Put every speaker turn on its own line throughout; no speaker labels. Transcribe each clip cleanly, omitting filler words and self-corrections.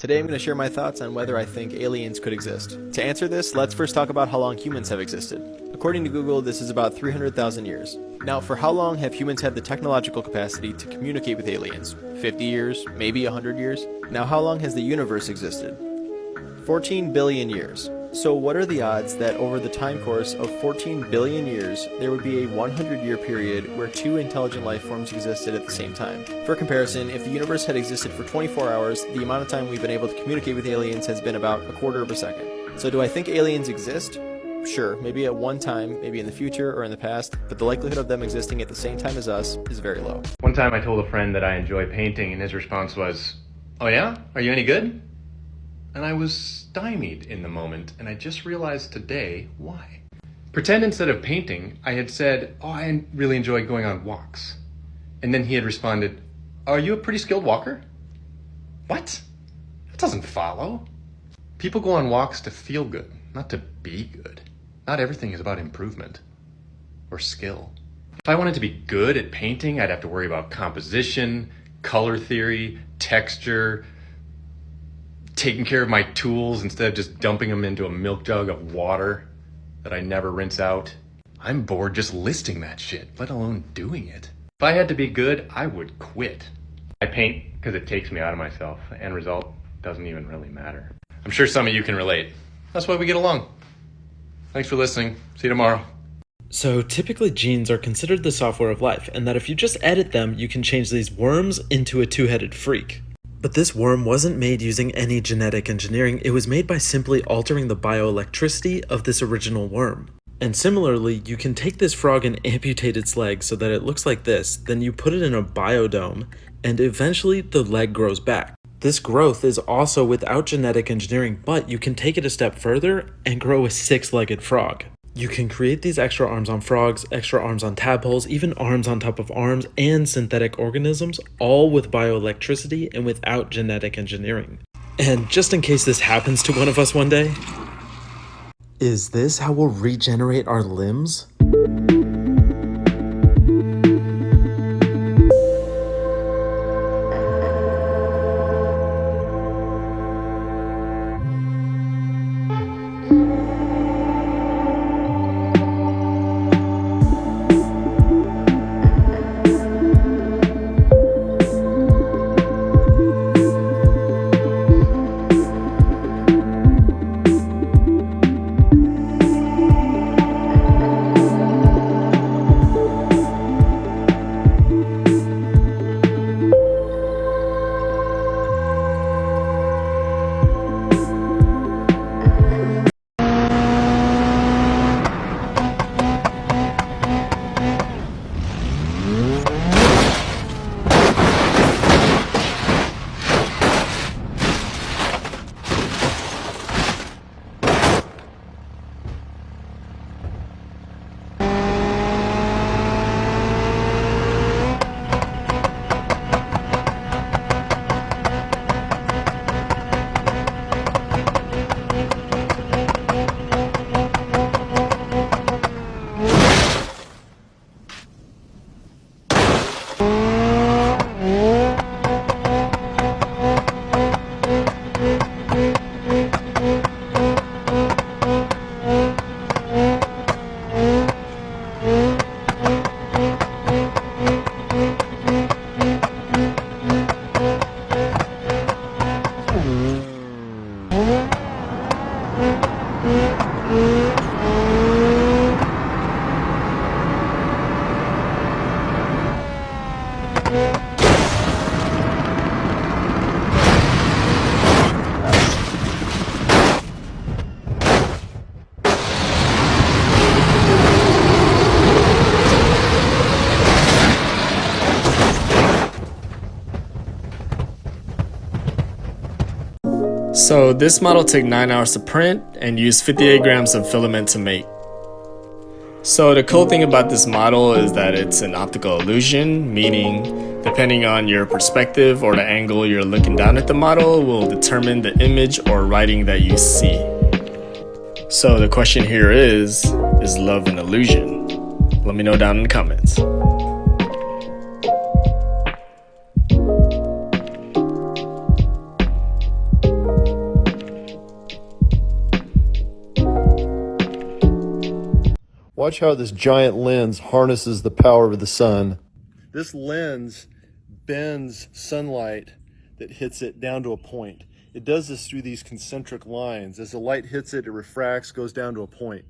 Today I'm going to share my thoughts on whether I think aliens could exist. To answer this, let's first talk about how long humans have existed. According to Google, this is about 300,000 years. Now, for how long have humans had the technological capacity to communicate with aliens? 50 years? Maybe 100 years? Now, how long has the universe existed? 14 billion years. So what are the odds that over the time course of 14 billion years, there would be a 100-year period where two intelligent life forms existed at the same time? For comparison, if the universe had existed for 24 hours, the amount of time we've been able to communicate with aliens has been about a quarter of a second. So do I think aliens exist? Sure, maybe at one time, maybe in the future or in the past, but the likelihood of them existing at the same time as us is very low.
One time I told a friend that I enjoy painting, and his response was, "Oh yeah? Are you any good?" And I was stymied in the moment, and I just realized today why. Pretend instead of painting, I had said, "Oh, I really enjoy going on walks." And then he had responded, "Are you a pretty skilled walker?" What? That doesn't follow. People go on walks to feel good, not to be good. Not everything is about improvement or skill. If I wanted to be good at painting, I'd have to worry about composition, color theory, texture, taking care of my tools instead of just dumping them into a milk jug of water that I never rinse out. I'm bored just listing that shit, let alone doing it. If I had to be good, I would quit. I paint because it takes me out of myself. The end result doesn't even really matter. I'm sure some of you can relate. That's why we get along. Thanks for listening. See you tomorrow.
So typically genes are considered the software of life, and that if you just edit them, you can change these worms into a two-headed freak. But this worm wasn't made using any genetic engineering, it was made by simply altering the bioelectricity of this original worm. And similarly, you can take this frog and amputate its leg so that it looks like this, then you put it in a biodome, and eventually the leg grows back. This growth is also without genetic engineering, but you can take it a step further and grow a six-legged frog. You can create these extra arms on frogs, extra arms on tadpoles, even arms on top of arms, and synthetic organisms, all with bioelectricity and without genetic engineering. And just in case this happens to one of us one day, is this how we'll regenerate our limbs?
So this model took 9 hours to print and used 58 grams of filament to make. So the cool thing about this model is that it's an optical illusion, meaning depending on your perspective or the angle you're looking down at the model will determine the image or writing that you see. So the question here is love an illusion? Let me know down in the comments.
Watch how this giant lens harnesses the power of the sun. This lens bends sunlight that hits it down to a point. It does this through these concentric lines. As the light hits it, it refracts, goes down to a point.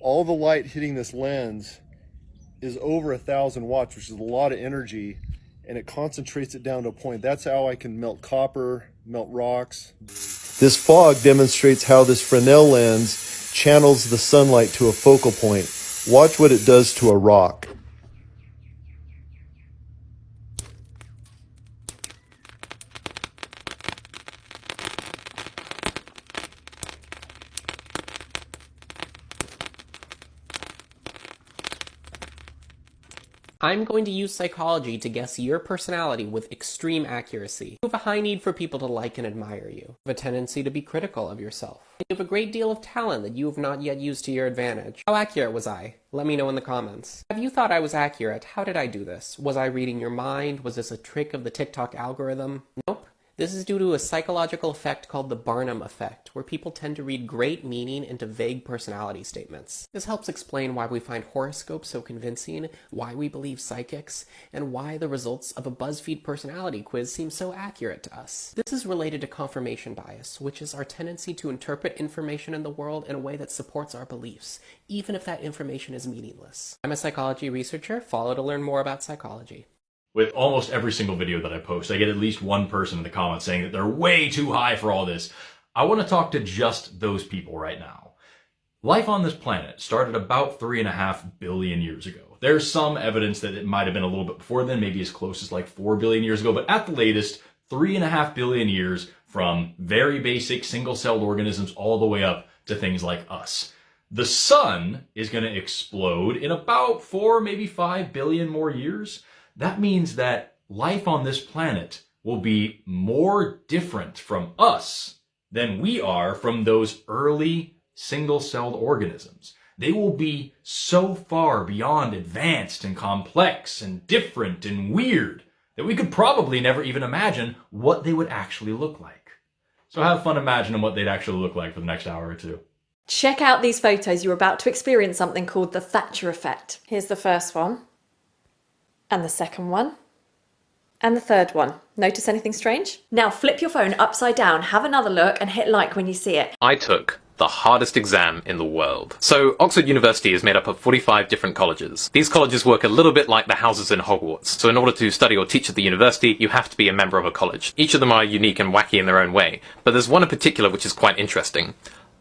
All the light hitting this lens is over 1,000 watts, which is a lot of energy, and it concentrates it down to a point. That's how I can melt copper, melt rocks. This fog demonstrates how this Fresnel lens channels the sunlight to a focal point. Watch what it does to a rock.
I'm going to use psychology to guess your personality with extreme accuracy. You have a high need for people to like and admire you. You have a tendency to be critical of yourself. You have a great deal of talent that you have not yet used to your advantage. How accurate was I? Let me know in the comments. Have you thought I was accurate? How did I do this? Was I reading your mind? Was this a trick of the Tik Tok algorithm? Nope. This is due to a psychological effect called the Barnum effect, where people tend to read great meaning into vague personality statements. This helps explain why we find horoscopes so convincing, why we believe psychics, and why the results of a BuzzFeed personality quiz seem so accurate to us. This is related to confirmation bias, which is our tendency to interpret information in the world in a way that supports our beliefs, even if that information is meaningless. I'm a psychology researcher. Follow to learn more about psychology.
With almost every single video that I post, I get at least one person in the comments saying that they're way too high for all this. I want to talk to just those people right now. Life on this planet started about 3.5 billion years ago. There's some evidence that it might have been a little bit before then, maybe as close as like 4 billion years ago, but at the latest, 3.5 billion years from very basic single-celled organisms all the way up to things like us. The sun is going to explode in about 4, maybe 5 billion more years. That means that life on this planet will be more different from us than we are from those early single-celled organisms. They will be so far beyond advanced and complex and different and weird that we could probably never even imagine what they would actually look like. So have fun imagining what they'd actually look like for the next hour or two.
Check out these photos. You're about to experience something called the Thatcher Effect. Here's the first one. And the second one. And the third one. Notice anything strange? Now flip your phone upside down, have another look, and hit like when you see it.
I took the hardest exam in the world. So Oxford University is made up of 45 different colleges. These colleges work a little bit like the houses in Hogwarts. So in order to study or teach at the university, you have to be a member of a college. Each of them are unique and wacky in their own way, but there's one in particular which is quite interesting.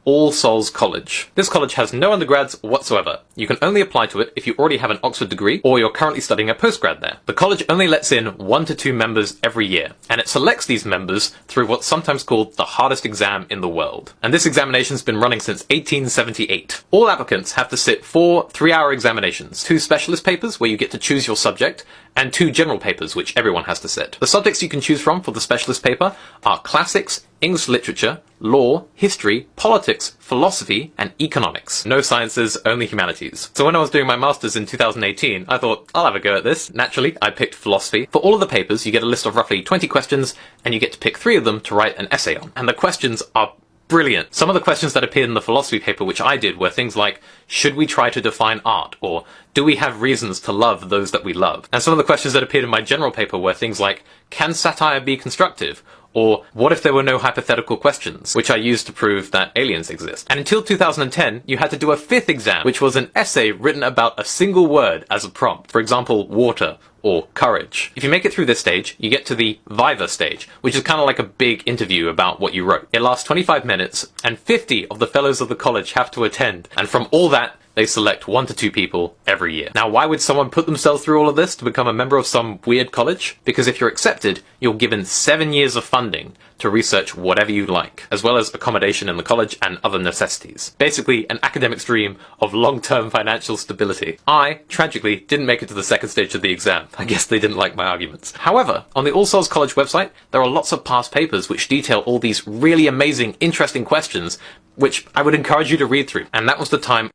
All Souls College. This college has no undergrads whatsoever. You can only apply to it if you already have an Oxford degree or you're currently studying a postgrad there. The college only lets in 1 to 2 members every year, and it selects these members through what's sometimes called the hardest exam in the world. And this examination's been running since 1878. All applicants have to sit 4 3-hour examinations, 2 specialist papers where you get to choose your subject, and 2 general papers which everyone has to sit. The subjects you can choose from for the specialist paper are classics, English literature, law, history, politics, philosophy, and economics. No sciences, only humanities. So when I was doing my master's in 2018, I thought, I'll have a go at this. Naturally, I picked philosophy. For all of the papers, you get a list of roughly 20 questions, and you get to pick 3 of them to write an essay on. And the questions are brilliant. Some of the questions that appeared in the philosophy paper, which I did, were things like, should we try to define art? Or, do we have reasons to love those that we love? And some of the questions that appeared in my general paper were things like, can satire be constructive? Or, what if there were no hypothetical questions? Which I used to prove that aliens exist. And until 2010, you had to do a 5th exam, which was an essay written about a single word as a prompt. For example, water, or courage. If you make it through this stage, you get to the Viva stage, which is kind of like a big interview about what you wrote. It lasts 25 minutes, and 50 of the fellows of the college have to attend. And from all that, they select 1 to 2 people every year. Now, why would someone put themselves through all of this to become a member of some weird college? Because if you're accepted, you're given 7 years of funding to research whatever you like, as well as accommodation in the college and other necessities. Basically, an academic dream of long-term financial stability. I, tragically, didn't make it to the 2nd stage of the exam. I guess they didn't like my arguments. However, on the All Souls College website, there are lots of past papers which detail all these really amazing, interesting questions, which I would encourage you to read through. And that was the time